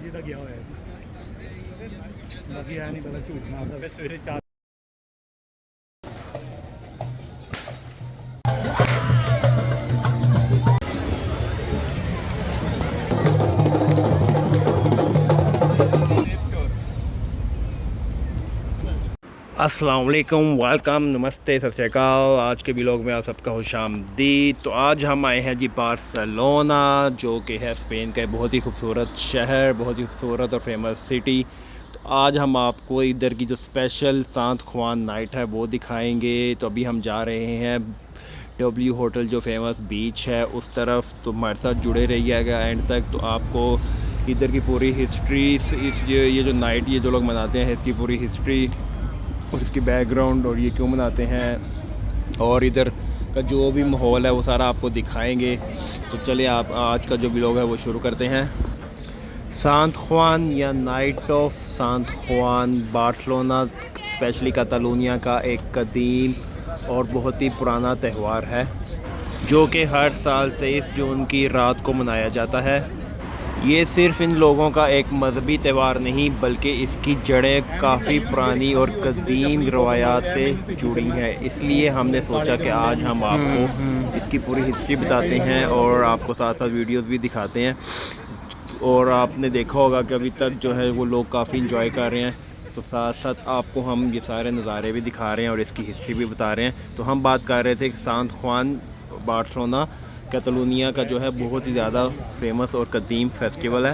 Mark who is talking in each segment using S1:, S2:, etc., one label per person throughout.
S1: ਵਜੇ ਦਾ ਗਿਆ ਹੋਇਆ ਬਾਕੀ ਐ ਨਹੀਂ ਪਤਾ ਝੂਠ ਮਾਰਦਾ ਸਵੇਰੇ 4। अस्सलाम वालेकुम, वेलकम, नमस्ते, सत श्री अकाल। आज के व्लॉग में आप सबका खुशामदीद। तो आज हम आए हैं जी बार्सिलोना, जो कि है स्पेन का बहुत ही खूबसूरत शहर, बहुत ही खूबसूरत और फेमस सिटी। तो आज हम आपको इधर की जो स्पेशल सांत खुआन नाइट है वो दिखाएंगे। तो अभी हम जा रहे हैं W होटल, जो फेमस बीच है उस तरफ। तो हमारे साथ जुड़े रहिएगा एंड तक। तो आपको इधर की पूरी हिस्ट्री, ये जो नाइट ये जो लोग मनाते हैं इसकी पूरी हिस्ट्री और इसकी बैकग्राउंड और ये क्यों मनाते हैं और इधर का जो भी माहौल है वो सारा आपको दिखाएंगे। तो चलिए आप आज का जो व्लॉग है वो शुरू करते हैं। सांत खुआन या नाइट ऑफ सांत खुआन बार्सिलोना, स्पेशली कातालुनिया का एक कदीम और बहुत ही पुराना त्यौहार है, जो कि हर साल 23 जून की रात को मनाया जाता है। ये सिर्फ़ इन लोगों का एक मजहबी त्यौहार नहीं, बल्कि इसकी जड़ें काफ़ी पुरानी और कदीम रवायात से जुड़ी हैं। इसलिए हमने सोचा कि आज हम आपको इसकी पूरी हिस्ट्री बताते हैं और आपको साथ साथ वीडियोस भी दिखाते हैं। और आपने देखा होगा कि अभी तक जो है वो लोग काफ़ी इंजॉय कर रहे हैं। तो साथ साथ आपको हम ये सारे नज़ारे भी दिखा रहे हैं और इसकी हिस्ट्री भी बता रहे हैं। तो हम बात कर रहे थे कि सांत खुआन बार्सिलोना कैटलोनिया का जो है बहुत ही ज़्यादा फेमस और कदीम फेस्टिवल है।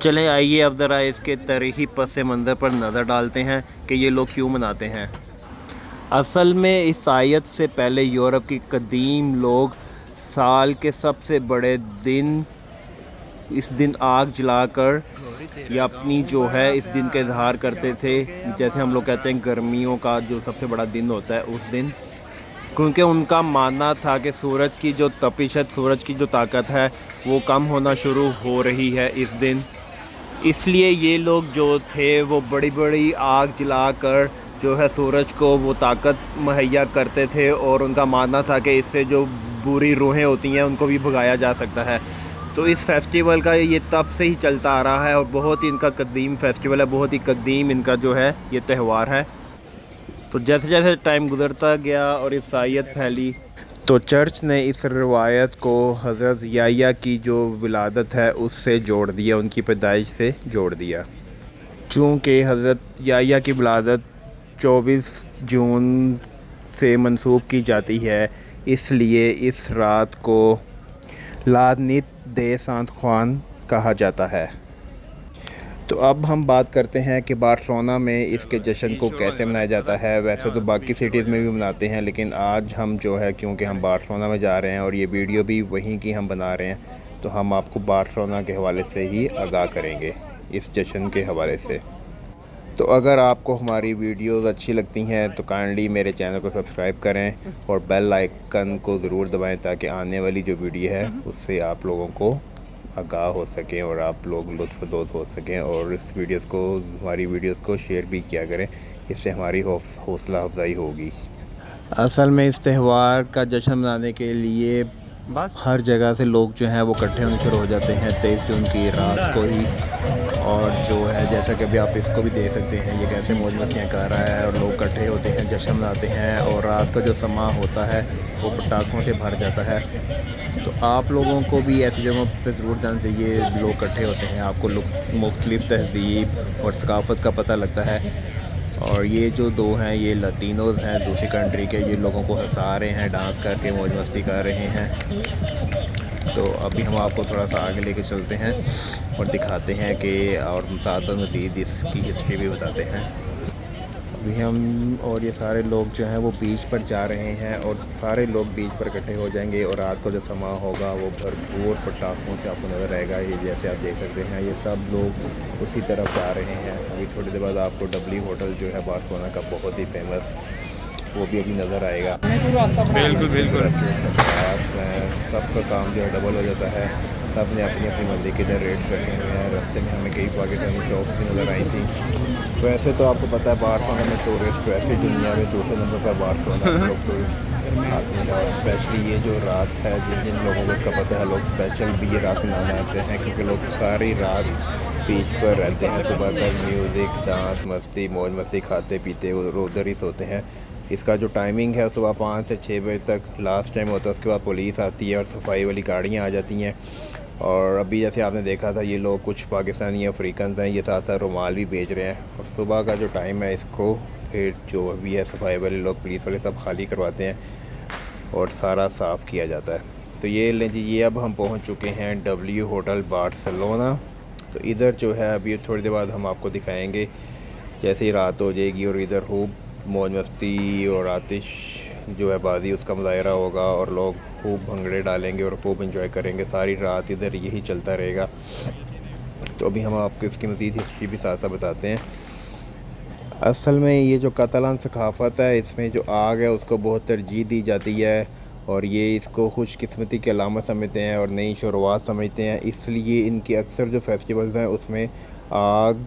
S1: चलें आइए अब ज़रा इसके तारीख़ी पस मंज़र पर नज़र डालते हैं कि ये लोग क्यों मनाते हैं। असल में ईसाईयत से पहले यूरोप की कदीम लोग साल के सबसे बड़े दिन, इस दिन आग जलाकर या अपनी जो है इस दिन का इजहार करते थे। जैसे हम लोग कहते हैं गर्मियों का जो सबसे बड़ा दिन होता है उस दिन, क्योंकि उनका मानना था कि सूरज की जो तपिश है, सूरज की जो ताकत है वो कम होना शुरू हो रही है इस दिन। इसलिए ये लोग जो थे वो बड़ी बड़ी आग जलाकर जो है सूरज को वो ताकत मुहैया करते थे और उनका मानना था कि इससे जो बुरी रूहें होती हैं उनको भी भगाया जा सकता है। तो इस फेस्टिवल का ये तब से ही चलता आ रहा है और बहुत ही इनका कदीम फेस्टिवल है, बहुत ही कदीम इनका जो है ये त्यौहार है। तो जैसे जैसे टाइम गुज़रता गया और ईसाईयत फैली, तो चर्च ने इस रवायत को हज़रत याह्या की जो विलादत है उससे जोड़ दिया, उनकी पैदाइश से जोड़ दिया। चूँकि हज़रत याह्या की विलादत 24 जून से मंसूब की जाती है, इसलिए इस रात को लानित दे सांत खुआन कहा जाता है। तो अब हम बात करते हैं कि बार्सिलोना में इसके जश्न को कैसे मनाया जाता है। वैसे तो बाकी सिटीज़ में भी मनाते हैं, लेकिन आज हम जो है क्योंकि हम बार्सिलोना में जा रहे हैं और ये वीडियो भी वहीं की हम बना रहे हैं, तो हम आपको बार्सिलोना के हवाले से ही आगाह करेंगे, इस जश्न के हवाले से। तो अगर आपको हमारी वीडियोस अच्छी लगती हैं तो काइंडली मेरे चैनल को सब्सक्राइब करें और बेल आइकन को ज़रूर दबाएँ, ताकि आने वाली जो वीडियो है उससे आप लोगों को आगाह हो सकें और आप लोग लुत्फ़अंदोज़ हो सकें। और इस वीडियोस को, हमारी वीडियोस को शेयर भी किया करें, इससे हमारी हौसला अफजाई होगी। असल में इस त्यौहार का जश्न मनाने के लिए हर जगह से लोग जो हैं वो इकट्ठे होने शुरू हो जाते हैं 23 जून की रात को ही। और जो है जैसा कि अभी आप इसको भी देख सकते हैं ये कैसे मौज मस्तियाँ कर रहा है और लोग इकट्ठे होते हैं, जश्न मनाते हैं। और रात का जो समा होता है वो पटाखों से भर जाता है। तो आप लोगों को भी ऐसी जगहों पर ज़रूर जाना चाहिए, लोग इकट्ठे होते हैं, आपको मुख्तलिफ़ तहज़ीब और सकाफ़त का पता लगता है। और ये जो दो हैं ये लतीनोज़ हैं, दूसरी कंट्री के, ये लोगों को हंसा रहे हैं, डांस करके मौज मस्ती कर रहे हैं। तो अभी हम आपको थोड़ा सा आगे लेके चलते हैं और दिखाते हैं कि और साथ साथ मज़ीद इसकी हिस्ट्री भी बताते हैं। अभी हम और ये सारे लोग जो हैं वो बीच पर जा रहे हैं और सारे लोग बीच पर इकट्ठे हो जाएंगे और रात को जो समा होगा वो भरपूर पटाखों से आपको नज़र आएगा। ये जैसे आप देख सकते हैं ये सब लोग उसी तरफ जा रहे हैं। अभी थोड़ी देर बाद आपको W होटल जो है बार्सिलोना का बहुत ही फेमस, वो भी अभी नज़र आएगा। बिल्कुल बिल्कुल सबका काम जो है डबल हो जाता है, सब ने अपनी अपनी मंदी के इधर रेट्स रखे हुए हैं। रास्ते में हमें कई पाकिस्तानी शॉप भी नज़र आई थी। वैसे तो आपको पता है बार्सिलोना में टूरिस्ट वैसे दुनिया में दूसरे नंबर पर बार्सिलोना में लोग टूरिस्ट आते हैं। और स्पेशली ये जो रात है, जिन जिन लोगों को इसका पता है, लोग स्पेशल भी ये रात मनाने आते हैं, क्योंकि लोग सारी रात बीच पर रहते हैं सुबह तक, म्यूज़िक, डांस, मस्ती, मौज मस्ती, खाते पीते और उधर ही सोते हैं। इसका जो टाइमिंग है सुबह 5 से 6 बजे तक लास्ट टाइम होता है, उसके बाद पुलिस आती है और सफाई वाली गाड़ियाँ आ जाती हैं। और अभी जैसे आपने देखा था, ये लोग कुछ पाकिस्तानी अफ्रीकन हैं, ये साथ साथ रुमाल भी बेच रहे हैं। और सुबह का जो टाइम है, इसको फिर जो भी है सफाई वाले लोग, पुलिस वाले सब खाली करवाते हैं और सारा साफ़ किया जाता है। तो ये लें जी, ये अब हम पहुंच चुके हैं W होटल बार्सिलोना। तो इधर जो है अभी थोड़ी देर बाद हम आपको दिखाएंगे, जैसे ही रात हो जाएगी और इधर खूब मौज मस्ती और आतिश जो है बाजी उसका मुजाहरा होगा और लोग खूब भंगड़े डालेंगे और खूब इंजॉय करेंगे। सारी रात इधर यही चलता रहेगा। तो अभी हम आपको इसकी मज़ीद हिस्ट्री भी साथ साथ बताते हैं। असल में ये जो कातलान सकाफ़त है, इसमें जो आग है उसको बहुत तरजीह दी जाती है और ये इसको खुशकिस्मती की अलामत समझते हैं और नई शुरुआत समझते हैं। इसलिए इनके अक्सर जो फेस्टिवल्स हैं उसमें आग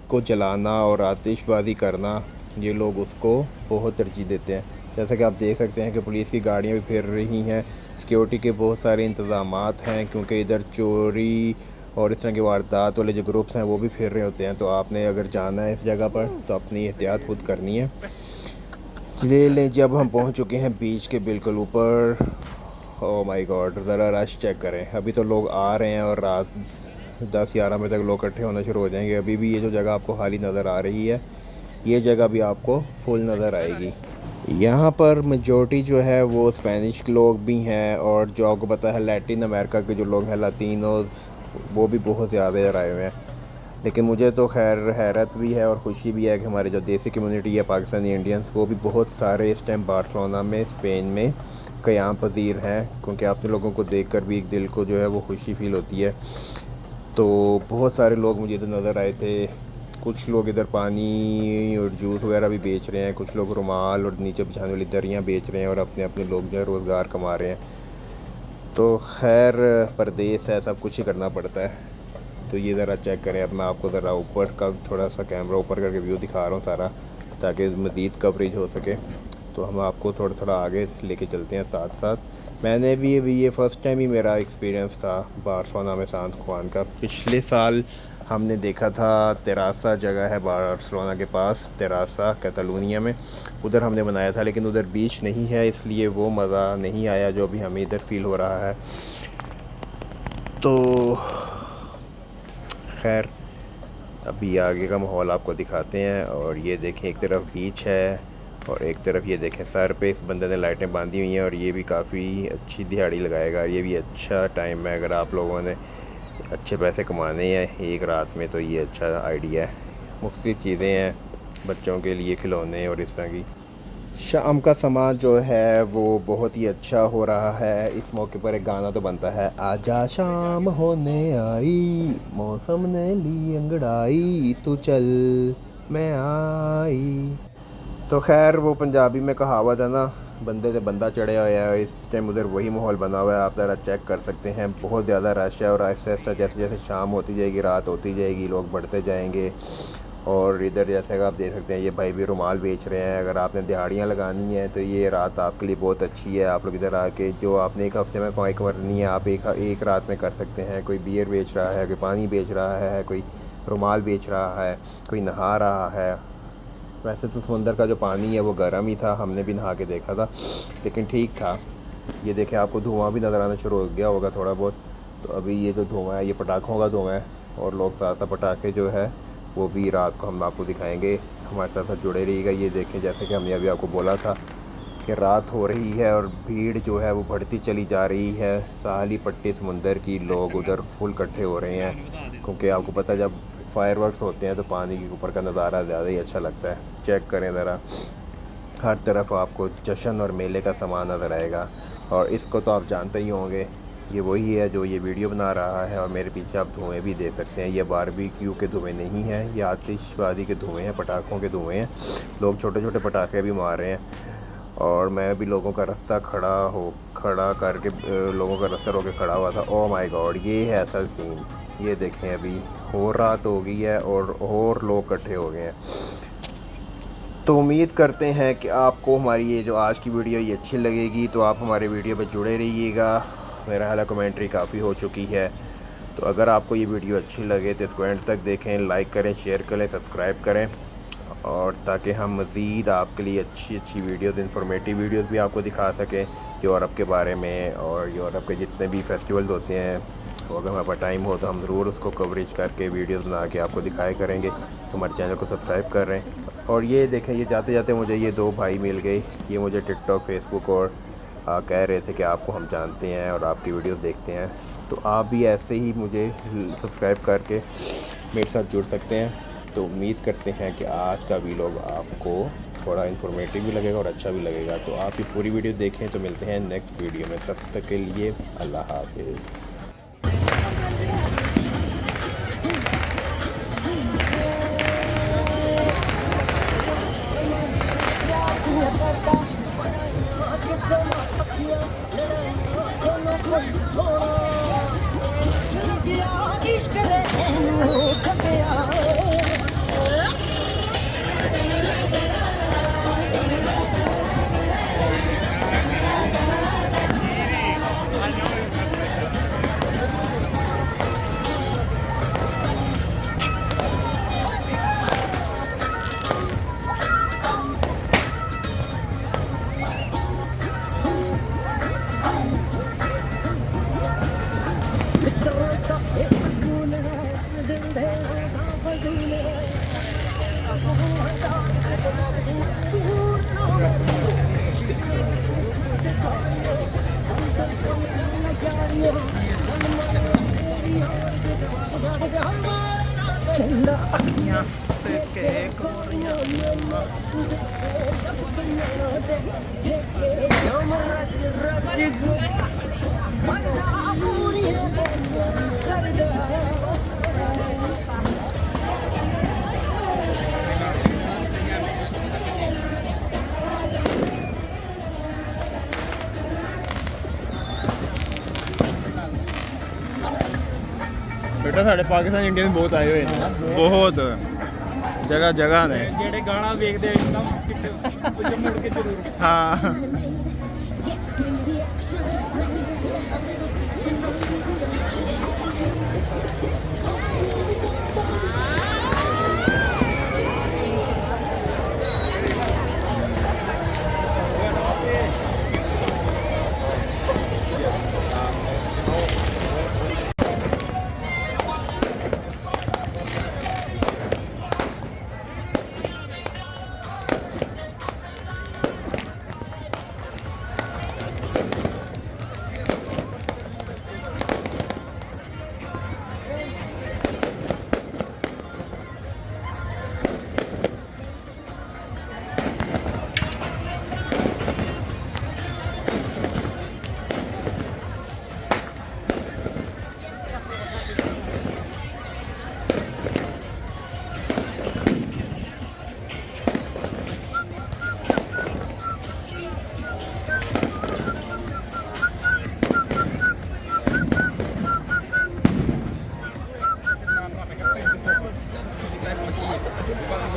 S1: को जलाना और आतिशबाज़ी करना, ये लोग उसको बहुत तरजीह देते हैं। जैसा कि आप देख सकते हैं कि पुलिस की गाड़ियाँ भी फिर रही हैं, सिक्योरिटी के बहुत सारे इंतज़ामात हैं, क्योंकि इधर चोरी और इस तरह के वारदात वाले जो ग्रुप्स हैं वो भी फिर रहे होते हैं। तो आपने अगर जाना है इस जगह पर तो अपनी एहतियात खुद करनी है। ले लें, जब हम पहुंच चुके हैं बीच के बिल्कुल ऊपर। ओह माय गॉड, ज़रा रश चेक करें। अभी तो लोग आ रहे हैं और रात 10-11 बजे तक लोग इकट्ठे होना शुरू हो जाएंगे। अभी भी ये जो जगह आपको खाली नज़र आ रही है, ये जगह भी आपको फुल नज़र आएगी। यहाँ पर मेजॉरिटी जो है वो स्पेनिश लोग भी हैं और जो आपको पता है लैटिन अमेरिका के जो लोग हैं, लातीनोज़, वो भी बहुत ज़्यादा इधर आए हुए हैं। लेकिन मुझे तो खैर हैरत भी है और ख़ुशी भी है कि हमारे जो देसी कम्युनिटी है पाकिस्तानी इंडियंस, वो भी बहुत सारे इस टाइम बार्सिलोना में, स्पेन में क़याम पज़ीर हैं। क्योंकि आप लोगों को देखकर भी एक दिल को जो है वो खुशी फ़ील होती है। तो बहुत सारे लोग मुझे तो नज़र आए थे। कुछ लोग इधर पानी और जूस वगैरह भी बेच रहे हैं, कुछ लोग रुमाल और नीचे बिछाने वाली दरियाँ बेच रहे हैं और अपने अपने लोग जो है रोज़गार कमा रहे हैं। तो खैर परदेस है, सब कुछ ही करना पड़ता है। तो ये ज़रा चेक करें। अब मैं आपको ज़रा ऊपर का थोड़ा सा कैमरा ऊपर करके व्यू दिखा रहा हूँ सारा, ताकि मज़ीद कवरेज हो सके। तो हम आपको थोड़ा थोड़ा आगे लेके चलते हैं साथ साथ। मैंने भी अभी ये फ़र्स्ट टाइम ही मेरा एक्सपीरियंस था बार्सिलोना में सांत खुआन का। पिछले साल हमने देखा था तेरासा जगह है बार्सिलोना के पास, तेरासा कैटालोनिया में, उधर हमने बनाया था। लेकिन उधर बीच नहीं है, इसलिए वो मज़ा नहीं आया जो अभी हमें इधर फ़ील हो रहा है। तो खैर अभी आगे का माहौल आपको दिखाते हैं। और ये देखें, एक तरफ बीच है और एक तरफ ये देखें सर पे इस बंदे ने लाइटें बांधी हुई हैं और ये भी काफ़ी अच्छी दिहाड़ी लगाएगा। ये भी अच्छा टाइम है, अगर आप लोगों ने अच्छे पैसे कमाने हैं एक रात में तो ये अच्छा आइडिया है। मुख्तलिफ़ चीज़ें हैं बच्चों के लिए, खिलौने और इस तरह की। शाम का समा जो है वो बहुत ही अच्छा हो रहा है। इस मौके पर एक गाना तो बनता है, आजा शाम होने आई, मौसम ने ली अंगड़ाई, तू चल मैं आई। तो खैर वो पंजाबी में कहावत है ना, बंदे से बंदा चढ़े हुआ है। इस टाइम उधर वही माहौल बना हुआ है, आप ज़रा चेक कर सकते हैं। बहुत ज़्यादा रश है और आहिस्ता आहिस्ता जैसे जैसे शाम होती जाएगी, रात होती जाएगी, लोग बढ़ते जाएंगे। और इधर जैसे आप देख सकते हैं ये भाई भी रुमाल बेच रहे हैं। अगर आपने दिहाड़ियाँ लगानी है तो ये रात आपके लिए बहुत अच्छी है। आप लोग इधर आके जो आपने एक हफ़्ते में कमाई करनी है, आप एक रात में कर सकते हैं। कोई बियर बेच रहा है, कोई पानी बेच रहा है, कोई रुमाल बेच रहा है, कोई नहा रहा है। वैसे तो समंदर का जो पानी है वो गर्म ही था, हमने भी नहा के देखा था, लेकिन ठीक था। ये देखें, आपको धुआं भी नज़र आना शुरू हो गया होगा थोड़ा बहुत। तो अभी ये जो धुआं है ये पटाखों का धुआं है और लोग साथ साथ पटाखे जो है वो भी रात को हम आपको दिखाएंगे। हमारे साथ साथ जुड़े रहिएगा। ये देखें, जैसे कि हमने अभी आपको बोला था कि रात हो रही है और भीड़ जो है वो बढ़ती चली जा रही है। साहली पट्टी समंदर की लोग उधर फुल इकट्ठे हो रहे हैं, क्योंकि आपको पता है जब फायरवर्क्स होते हैं तो पानी के ऊपर का नज़ारा ज़्यादा ही अच्छा लगता है। चेक करें ज़रा, हर तरफ आपको जश्न और मेले का सामान नज़र आएगा। और इसको तो आप जानते ही होंगे, ये वही है जो ये वीडियो बना रहा है। और मेरे पीछे आप धुएँ भी देख सकते हैं, ये बारबेक्यू के धुएँ नहीं हैं, ये आतिशबाज़ी के धुएँ हैं, पटाखों के धुएँ हैं। लोग छोटे छोटे पटाखे भी मार रहे हैं और मैं भी लोगों का रास्ता खड़ा करके लोगों का रास्ता रोक के खड़ा हुआ था। ओह माय गॉड, ये है असल सीन। ये देखें, अभी और रात हो गई है और लोग इकट्ठे हो गए हैं। तो उम्मीद करते हैं कि आपको हमारी ये जो आज की वीडियो ये अच्छी लगेगी। तो आप हमारे वीडियो पर जुड़े रहिएगा। मेरा हाल कमेंट्री काफ़ी हो चुकी है। तो अगर आपको ये वीडियो अच्छी लगे तो इसको एंड तक देखें, लाइक करें, शेयर करें, सब्सक्राइब करें, और ताकि हम मज़ीद आपके लिए अच्छी अच्छी वीडियोस, इंफॉर्मेटिव वीडियोस भी आपको दिखा सकें यूरोप के बारे में। और यूरोप के जितने भी फेस्टिवल्स होते हैं, तो अगर हमारे पास टाइम हो तो हम ज़रूर उसको कवरेज करके वीडियोस बना के आपको दिखाया करेंगे। तो हमारे चैनल को सब्सक्राइब कर रहे हैं। और ये देखें, ये जाते जाते मुझे ये दो भाई मिल गए। ये मुझे टिकटॉक, फेसबुक और कह रहे थे कि आपको हम जानते हैं और आपकी वीडियोस देखते हैं, तो आप भी ऐसे ही मुझे सब्सक्राइब करके मेरे साथ जुड़ सकते हैं। तो उम्मीद करते हैं कि आज का वीडियो आपको थोड़ा इन्फॉर्मेटिव भी लगेगा और अच्छा भी लगेगा। तो आप ये पूरी वीडियो देखें। तो मिलते हैं नेक्स्ट वीडियो में, तब तक के लिए अल्लाह हाफिज़।
S2: चंदा अखियां से के गोरियां
S1: बेटा साढ़े पाकिस्तान इंडिया में बहुत आए हुए हैं, बहुत जगह जगह ने
S2: ਜਿਹੜੇ ਗਾਣਾ ਵੇਖਦੇ ਇੱਕਦਮ ਕਿੱਥੇ ਮੁੜ ਕੇ ਜ਼ਰੂਰ
S1: हाँ।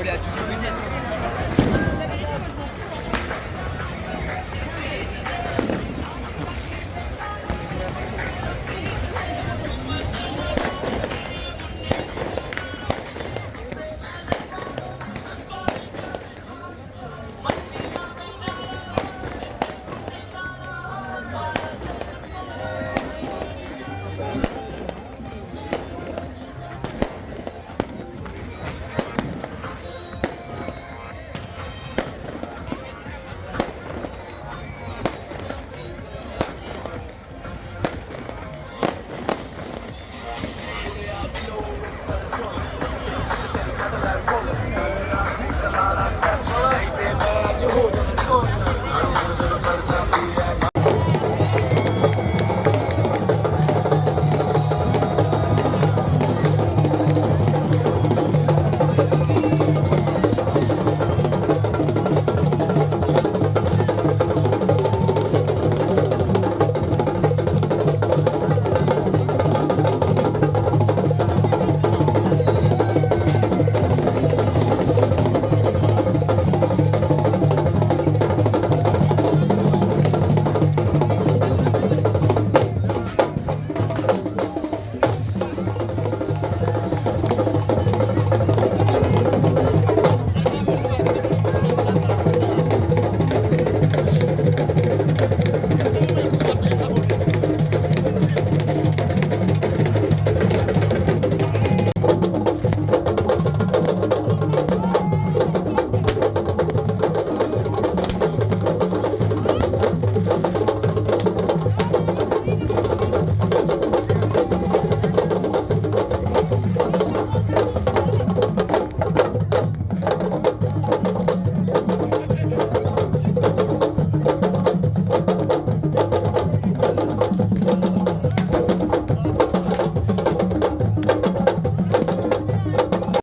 S2: Olhar, tu